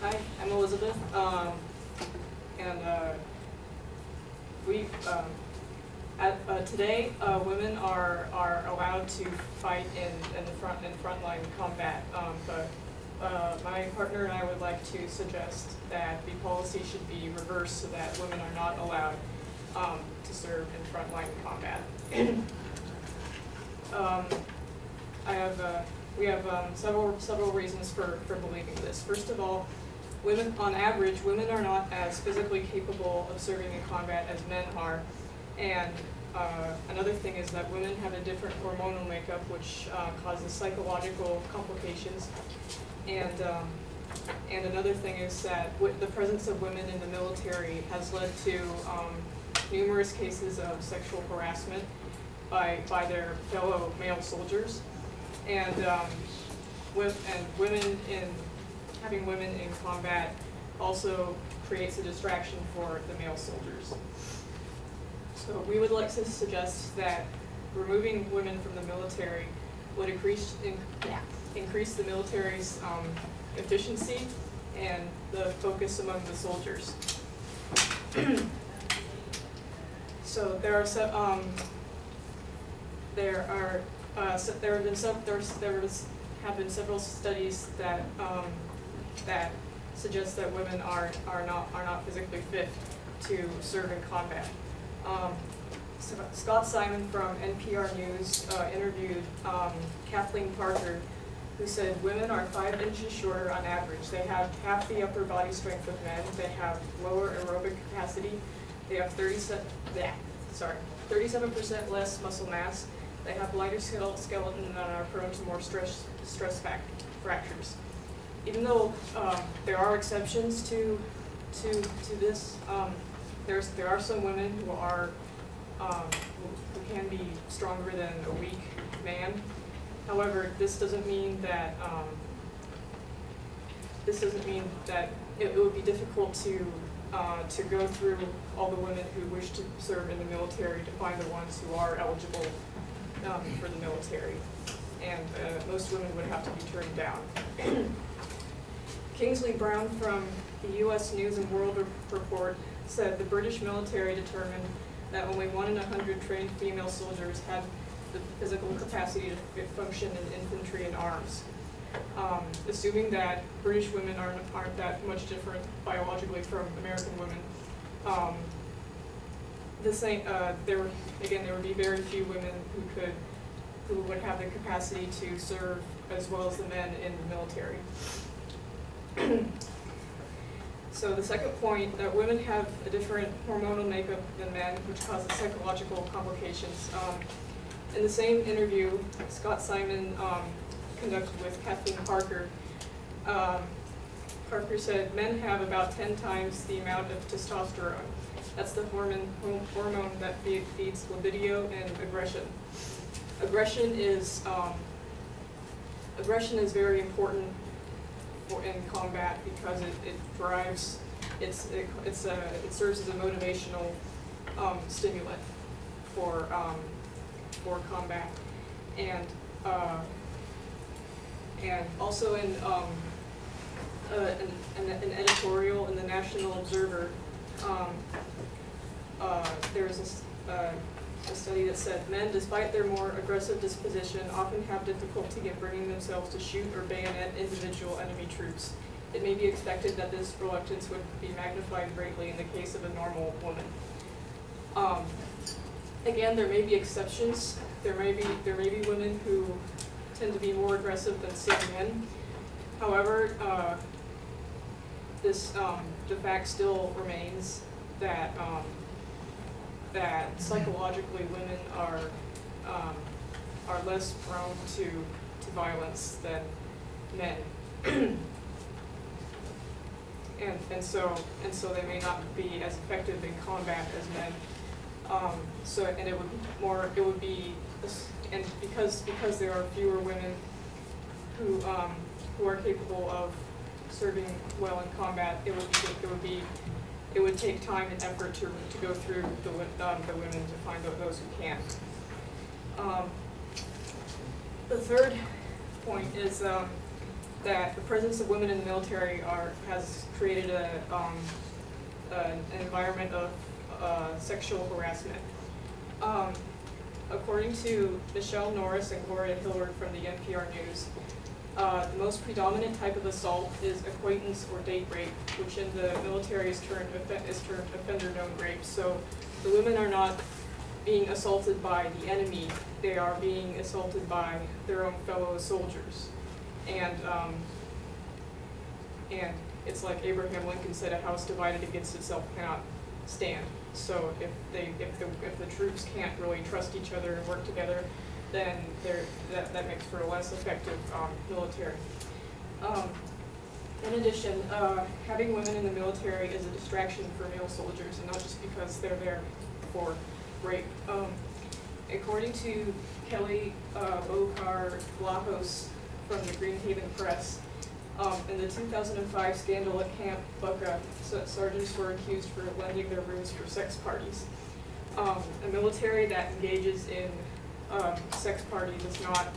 Hi, I'm Elizabeth, and we today women are allowed to fight in frontline combat, but my partner and I would like to suggest that the policy should be reversed so that women are not allowed to serve in frontline combat. We have several reasons for believing this. First of all, on average, women are not as physically capable of serving in combat as men are, and another thing is that women have a different hormonal makeup, which causes psychological complications, and another thing is that the presence of women in the military has led to numerous cases of sexual harassment by their fellow male soldiers. And having women in combat also creates a distraction for the male soldiers. So we would like to suggest that removing women from the military would increase the military's efficiency and the focus among the soldiers. So there have been several studies that that suggest that women are not physically fit to serve in combat. Scott Simon from NPR News interviewed Kathleen Parker, who said women are 5 inches shorter on average. They have half the upper body strength of men. They have lower aerobic capacity. They have 37% less muscle mass. They have lighter skeleton and are prone to more stress fractures. Even though there are exceptions to this, there are some women who can be stronger than a weak man. However, this doesn't mean that it would be difficult to go through all the women who wish to serve in the military to find the ones who are eligible for the military, and most women would have to be turned down. Kingsley Brown from the U.S. News and World Report said the British military determined that only 1 in 100 trained female soldiers had the physical capacity to function in infantry and arms. Assuming that British women aren't that much different biologically from American women, there would be very few women who would have the capacity to serve as well as the men in the military. So the second point, that women have a different hormonal makeup than men, which causes psychological complications. In the same interview Scott Simon conducted with Kathleen Parker, Parker said men have about 10 times the amount of testosterone. That's the hormone that feeds libido and aggression. Aggression is very important in combat because it drives, it serves as a motivational stimulant for combat, and also in an editorial in the National Observer, there's a study that said men, despite their more aggressive disposition, often have difficulty in bringing themselves to shoot or bayonet individual enemy troops. It may be expected that this reluctance would be magnified greatly in the case of a normal woman. Again, there may be exceptions. There may be women who tend to be more aggressive than some men. However, the fact still remains that that psychologically women are less prone to violence than men, and so they may not be as effective in combat as men. And because there are fewer women who are capable of serving well in combat, it would take time and effort to go through the women to find those who can. The third point is that the presence of women in the military has created an environment of sexual harassment. According to Michelle Norris and Gloria Hillard from the NPR News, the most predominant type of assault is acquaintance or date rape, which in the military is termed offender-known rape. So the women are not being assaulted by the enemy, they are being assaulted by their own fellow soldiers. And it's like Abraham Lincoln said, a house divided against itself cannot stand. So if the troops can't really trust each other and work together, then that makes for a less effective military. In addition, having women in the military is a distraction for male soldiers, and not just because they're there for rape. According to Kelly Bokar-Vlahos from the Greenhaven Press, in the 2005 scandal at Camp Bucca, sergeants were accused for lending their rooms for sex parties. A military that engages in sex parties is not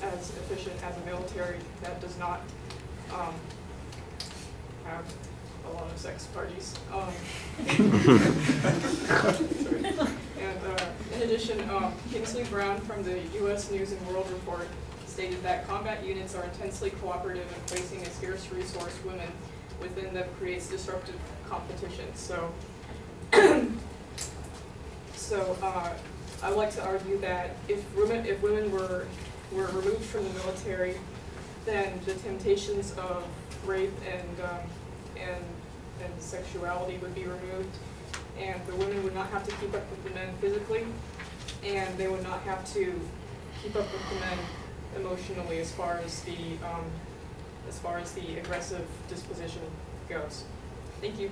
as efficient as a military that does not have a lot of sex parties. And in addition, Kingsley Brown from the U.S. News and World Report stated that combat units are intensely cooperative and placing a scarce resource, women, within them creates disruptive competition. So, I would like to argue that if women were removed from the military, then the temptations of rape and sexuality would be removed, and the women would not have to keep up with the men physically, and they would not have to keep up with the men emotionally as far as the aggressive disposition goes. Thank you.